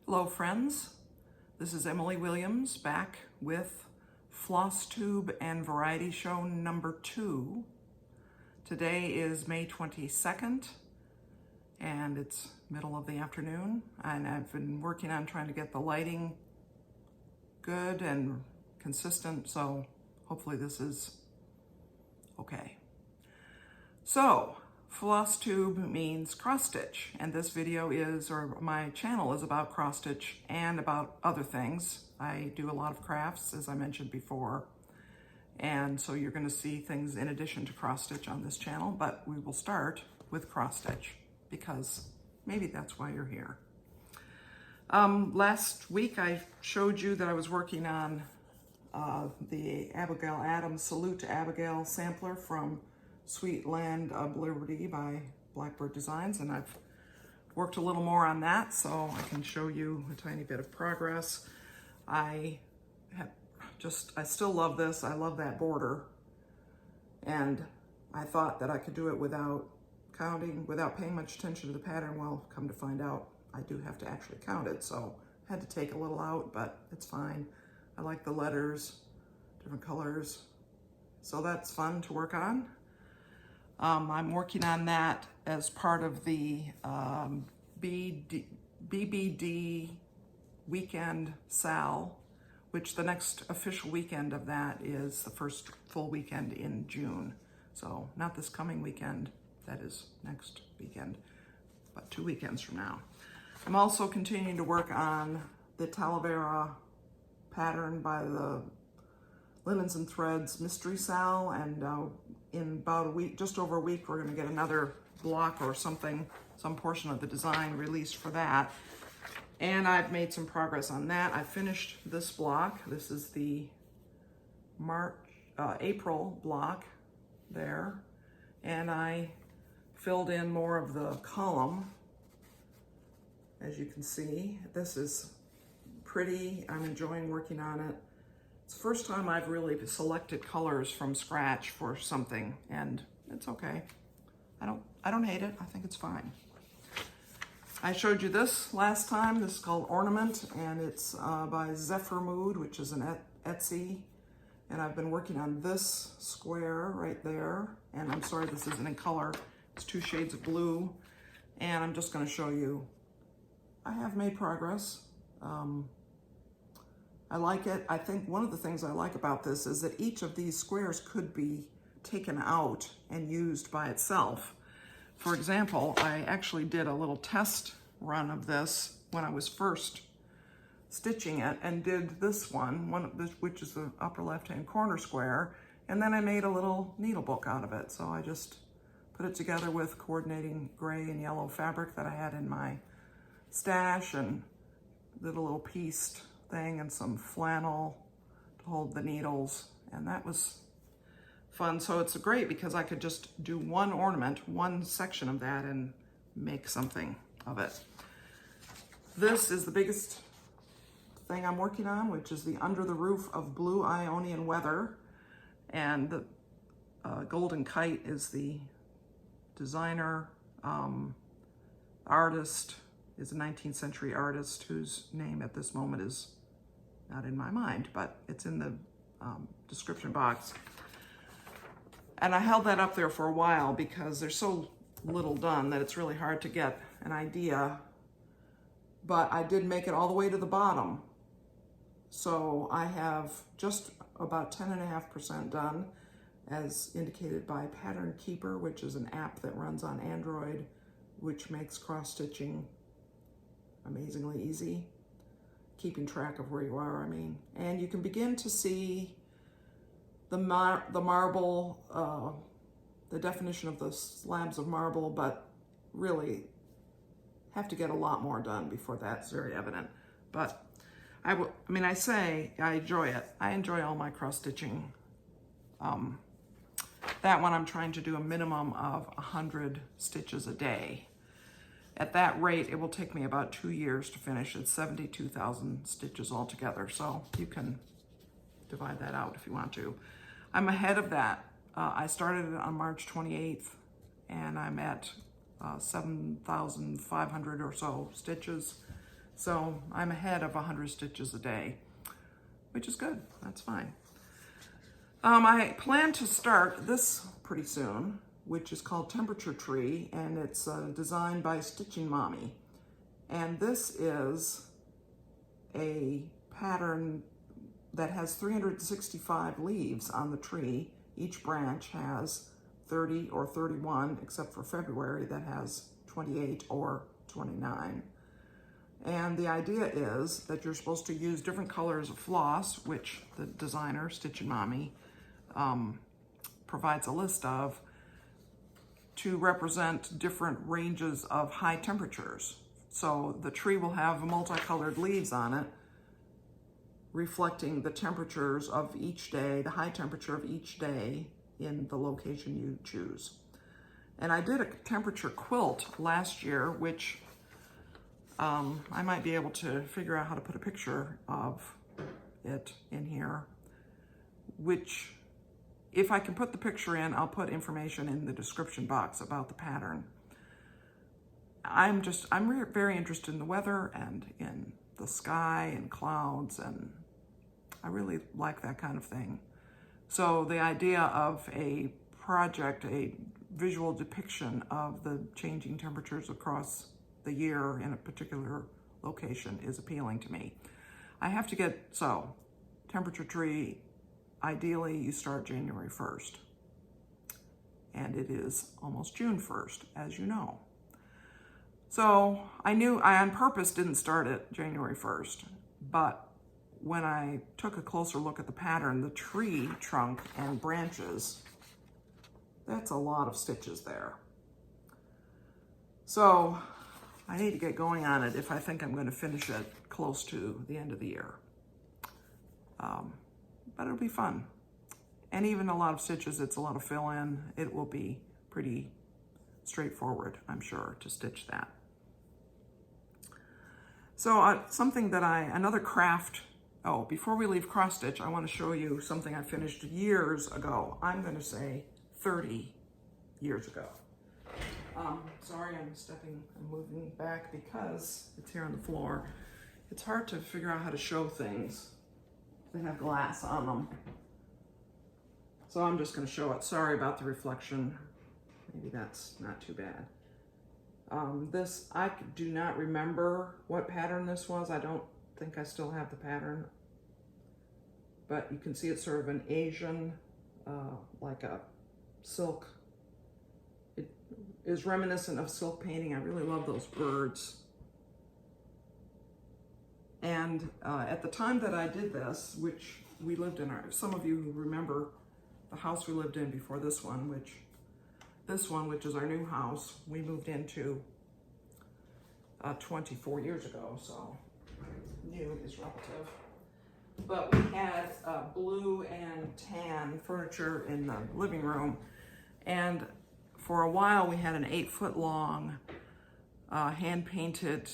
Hello friends, this is Emily Williams back with Flosstube and Variety Show number 2. Today is May 22nd and it's middle of the afternoon, and I've been working on trying to get the lighting good and consistent, so hopefully this is okay. So, Flosstube means cross stitch, and this video is, or my channel is about cross stitch and about other things. I do a lot of crafts, as I mentioned before, and so you're going to see things in addition to cross stitch on this channel, but we will start with cross stitch because maybe that's why you're here. Last week I showed you that I was working on the Abigail Adams Salute to Abigail sampler from Sweet Land of Liberty by Blackbird Designs, and I've worked a little more on that so I can show you a tiny bit of progress. I still love this. I love that border, and I thought that I could do it without counting, without paying much attention to the pattern. Well, come to find out, I do have to actually count it, so I had to take a little out, but it's fine. I like the letters, different colors, so that's fun to work on. I'm working on that as part of the BBD weekend SAL, which the next official weekend of that is the first full weekend in June. So not this coming weekend, that is next weekend, but 2 weekends from now. I'm also continuing to work on the Talavera pattern by the Linens and Threads Mystery Sal, and in about a week, just over a week, we're going to get another block or something, some portion of the design released for that. And I've made some progress on that. I finished this block. This is the April block there, and I filled in more of the column. As you can see, this is pretty. I'm enjoying working on it. It's the first time I've really selected colors from scratch for something, and it's okay. I don't hate it. I think it's fine. I showed you this last time. This is called Ornament, and it's by ZephyrMood, which is an Etsy. And I've been working on this square right there. And I'm sorry this isn't in color. It's 2 shades of blue. And I'm just going to show you. I have made progress. I like it. I think one of the things I like about this is that each of these squares could be taken out and used by itself. For example, I actually did a little test run of this when I was first stitching it, and did this one which is the upper left-hand corner square, and then I made a little needle book out of it. So I just put it together with coordinating gray and yellow fabric that I had in my stash, and did a little pieced thing and some flannel to hold the needles, and that was fun. So it's great because I could just do one ornament, one section of that, and make something of it. This is the biggest thing I'm working on, which is the Under the Roof of Blue Ionian Weather, and the Golden Kite is the designer. Artist is a 19th century artist whose name at this moment is not in my mind, but it's in the description box. And I held that up there for a while because there's so little done that it's really hard to get an idea, but I did make it all the way to the bottom. So I have just about 10.5% done, as indicated by Pattern Keeper, which is an app that runs on Android, which makes cross-stitching amazingly easy. Keeping track of where you are, I mean. And you can begin to see the marble, the definition of the slabs of marble, but really have to get a lot more done before that's very evident. But I say I enjoy it. I enjoy all my cross-stitching. That one I'm trying to do a minimum of 100 stitches a day. At that rate, it will take me about 2 years to finish. It's 72,000 stitches altogether, so you can divide that out if you want to. I'm ahead of that. I started it on March 28th, and I'm at 7,500 or so stitches. So I'm ahead of 100 stitches a day, which is good. That's fine. I plan to start this pretty soon, which is called Temperature Tree, and it's designed by StitchinMommy. And this is a pattern that has 365 leaves on the tree. Each branch has 30 or 31, except for February that has 28 or 29. And the idea is that you're supposed to use different colors of floss, which the designer, StitchinMommy, provides a list of, to represent different ranges of high temperatures. So the tree will have multicolored leaves on it, reflecting the temperatures of each day, the high temperature of each day in the location you choose. And I did a temperature quilt last year, which I might be able to figure out how to put a picture of it in here, which, if I can put the picture in, I'll put information in the description box about the pattern. I'm very interested in the weather and in the sky and clouds, and I really like that kind of thing. So the idea of a project, a visual depiction of the changing temperatures across the year in a particular location is appealing to me. I have to get, so Temperature Tree, ideally you start January 1st. And it is almost June 1st, as you know. So I on purpose didn't start it January 1st, but when I took a closer look at the pattern, the tree trunk and branches, that's a lot of stitches there. So I need to get going on it if I think I'm going to finish it close to the end of the year. But it'll be fun. And even a lot of stitches, it's a lot of fill in. It will be pretty straightforward, I'm sure, to stitch that. So something that another craft, before we leave cross stitch, I want to show you something I finished years ago. I'm going to say 30 years ago. Sorry, I'm moving back because it's here on the floor. It's hard to figure out how to show things that have glass on them. So I'm just going to show it. Sorry about the reflection. Maybe that's not too bad. This, I do not remember what pattern this was. I don't think I still have the pattern. But you can see it's sort of an Asian, like a silk. It is reminiscent of silk painting. I really love those birds. And at the time that I did this, which we lived in, some of you who remember the house we lived in before this one, which is our new house, we moved into 24 years ago, so new is relative. But we had blue and tan furniture in the living room, and for a while we had an 8-foot long hand-painted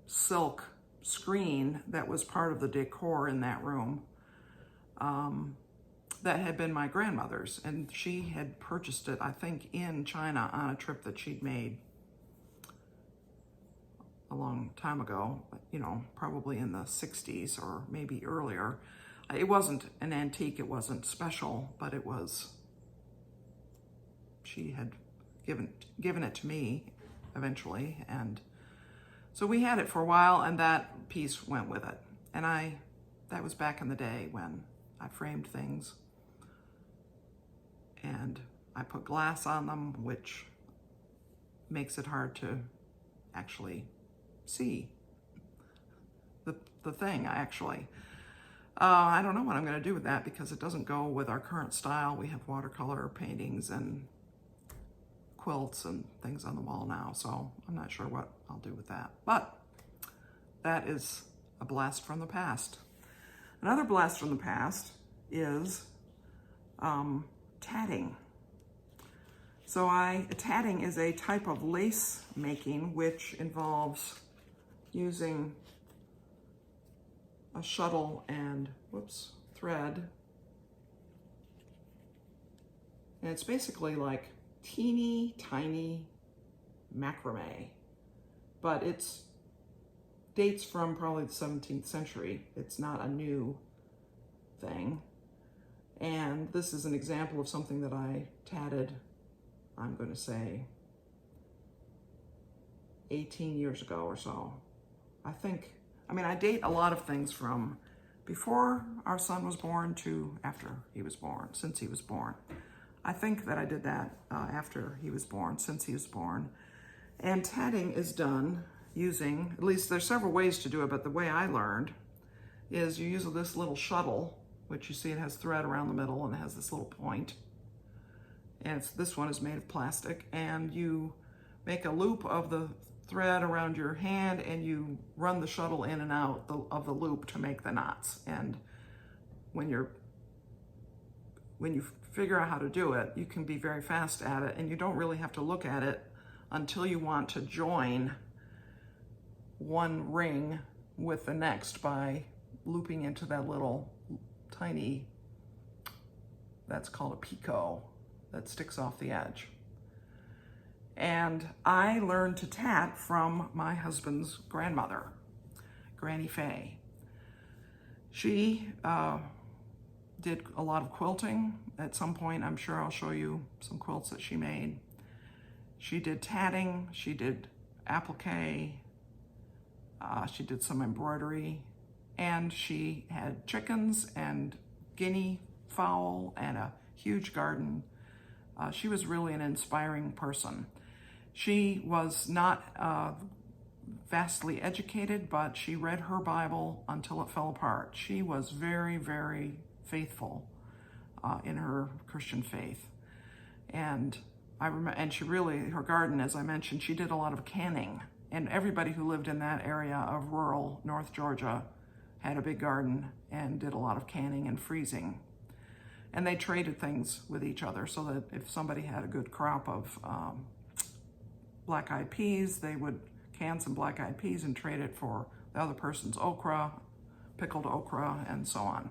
silk screen that was part of the decor in that room. That had been my grandmother's, and she had purchased it, I think, in China on a trip that she'd made a long time ago, you know, probably in the 60s or maybe earlier. It wasn't an antique, it wasn't special, but it was, she had given it to me eventually, and so we had it for a while, and that piece went with it. And that was back in the day when I framed things. And I put glass on them, which makes it hard to actually see the thing, actually. I don't know what I'm going to do with that because it doesn't go with our current style. We have watercolor paintings and quilts and things on the wall now, so I'm not sure what I'll do with that. But that is a blast from the past. Another blast from the past is tatting. So tatting is a type of lace making which involves using a shuttle and thread. And it's basically like teeny tiny macrame, but it's dates from probably the 17th century. It's not a new thing. And this is an example of something that I tatted, I'm going to say, 18 years ago or so. I date a lot of things from before our son was born to after he was born, since he was born. I think that I did that after he was born, since he was born. And tatting is done using, at least there's several ways to do it, but the way I learned is you use this little shuttle, which you see it has thread around the middle and it has this little point. And this one is made of plastic, and you make a loop of the thread around your hand and you run the shuttle in and out of the loop to make the knots. And when you figure out how to do it, you can be very fast at it, and you don't really have to look at it until you want to join one ring with the next by looping into that little tiny, that's called a picot, that sticks off the edge. And I learned to tat from my husband's grandmother, Granny Fay. She did a lot of quilting. At some point, I'm sure I'll show you some quilts that she made. She did tatting, she did applique, she did some embroidery, and she had chickens and guinea fowl and a huge garden. She was really an inspiring person. She was not vastly educated, but she read her Bible until it fell apart. She was very, very faithful in her Christian faith. And I remember, and she really, her garden, as I mentioned, she did a lot of canning. And everybody who lived in that area of rural North Georgia had a big garden and did a lot of canning and freezing. And they traded things with each other, so that if somebody had a good crop of black-eyed peas, they would can some black-eyed peas and trade it for the other person's okra, pickled okra, and so on.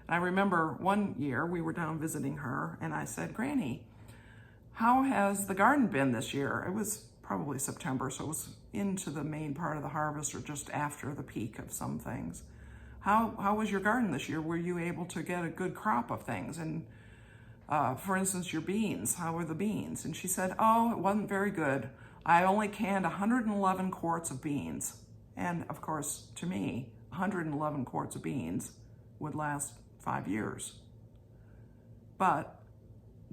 And I remember one year we were down visiting her, and I said, "Granny, how has the garden been this year?" It was probably September, so it was into the main part of the harvest or just after the peak of some things. How was your garden this year? Were you able to get a good crop of things? And for instance, your beans, how were the beans? And she said, "Oh, it wasn't very good. I only canned 111 quarts of beans." And of course, to me, 111 quarts of beans would last 5 years. But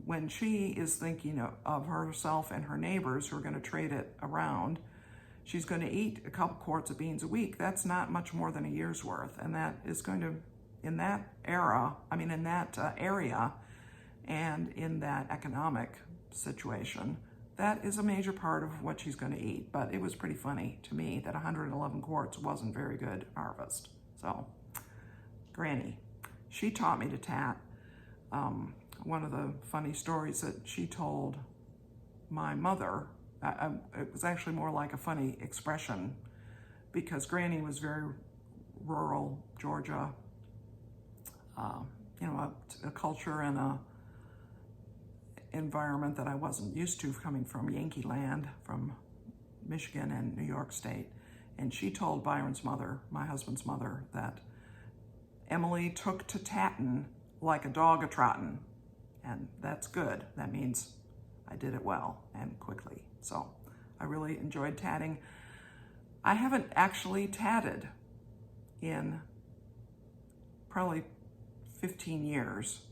when she is thinking of herself and her neighbors who are going to trade it around, she's going to eat a couple quarts of beans a week. That's not much more than a year's worth. And that is going to, in that area and in that economic situation, that is a major part of what she's going to eat. But it was pretty funny to me that 111 quarts wasn't very good harvest. So, Granny, she taught me to tat. One of the funny stories that she told my mother, it was actually more like a funny expression, because Granny was very rural Georgia, a culture and a environment that I wasn't used to, coming from Yankee land, from Michigan and New York State. And she told Byron's mother, my husband's mother, that Emily took to tattin' like a dog a-trottin'. And that's good. That means I did it well and quickly. So I really enjoyed tatting. I haven't actually tatted in probably 15 years.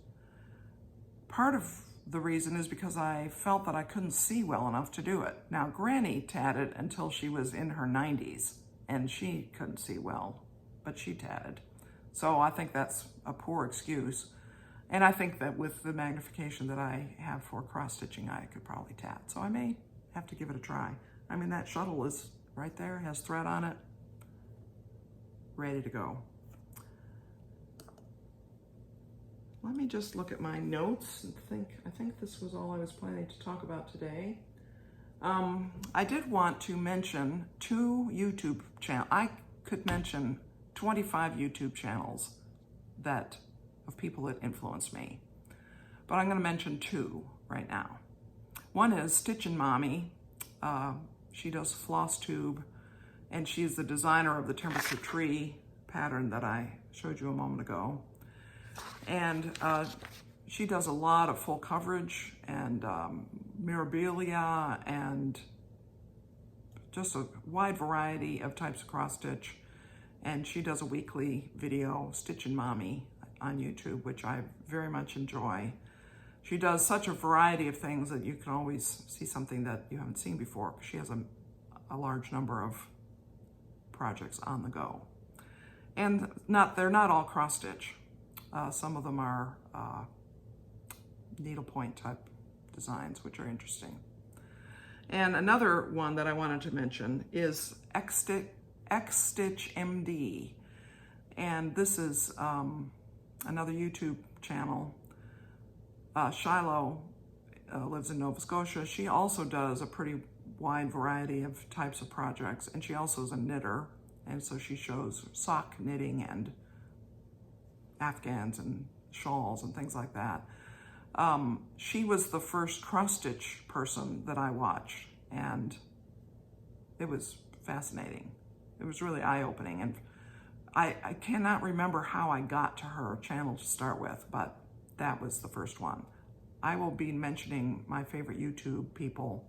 Part of the reason is because I felt that I couldn't see well enough to do it. Now, Granny tatted until she was in her 90s, and she couldn't see well, but she tatted. So I think that's a poor excuse. And I think that with the magnification that I have for cross-stitching, I could probably tat. So I may have to give it a try. I mean, that shuttle is right there, has thread on it, ready to go. Let me just look at my notes and I think this was all I was planning to talk about today. I did want to mention 2 YouTube channels. I could mention 25 YouTube channels of people that influenced me, but I'm going to mention 2 right now. One is StitchinMommy. She does Flosstube, and she's the designer of the Temperature Tree pattern that I showed you a moment ago. And she does a lot of full coverage and mirabilia and just a wide variety of types of cross stitch. And she does a weekly video, StitchinMommy, on YouTube, which I very much enjoy. She does such a variety of things that you can always see something that you haven't seen before. She has a large number of projects on the go. And they're not all cross stitch. Some of them are needlepoint type designs, which are interesting. And another one that I wanted to mention is StitchMD. And this is another YouTube channel. Shiloh lives in Nova Scotia. She also does a pretty wide variety of types of projects, and she also is a knitter, and so she shows sock knitting and afghans and shawls and things like that. She was the first cross-stitch person that I watched, and it was fascinating. It was really eye-opening, and I cannot remember how I got to her channel to start with, but that was the first one. I will be mentioning my favorite YouTube people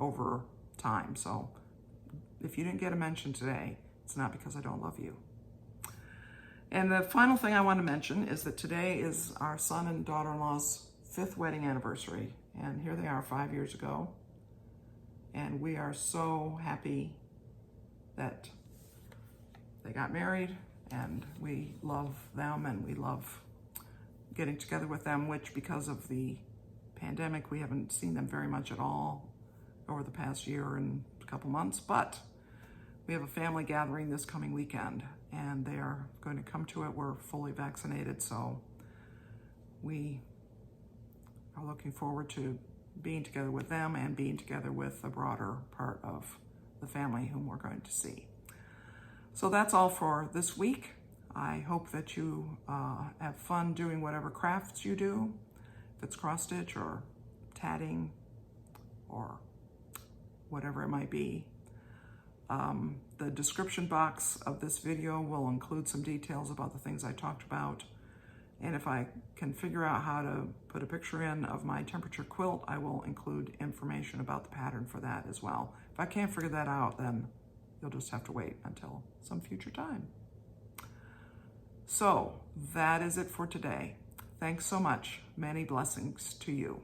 over time, so if you didn't get a mention today, it's not because I don't love you. And the final thing I want to mention is that today is our son and daughter-in-law's 5th wedding anniversary, and here they are 5 years ago, and we are so happy that they got married, and we love them, and we love getting together with them, which because of the pandemic, we haven't seen them very much at all over the past year and a couple months, but we have a family gathering this coming weekend, and they are going to come to it. We're fully vaccinated, so we are looking forward to being together with them and being together with the broader part of the family whom we're going to see. So that's all for this week. I hope that you have fun doing whatever crafts you do, if it's cross stitch or tatting or whatever it might be. The description box of this video will include some details about the things I talked about. And if I can figure out how to put a picture in of my temperature quilt, I will include information about the pattern for that as well. If I can't figure that out, then you'll just have to wait until some future time. So that is it for today. Thanks so much. Many blessings to you.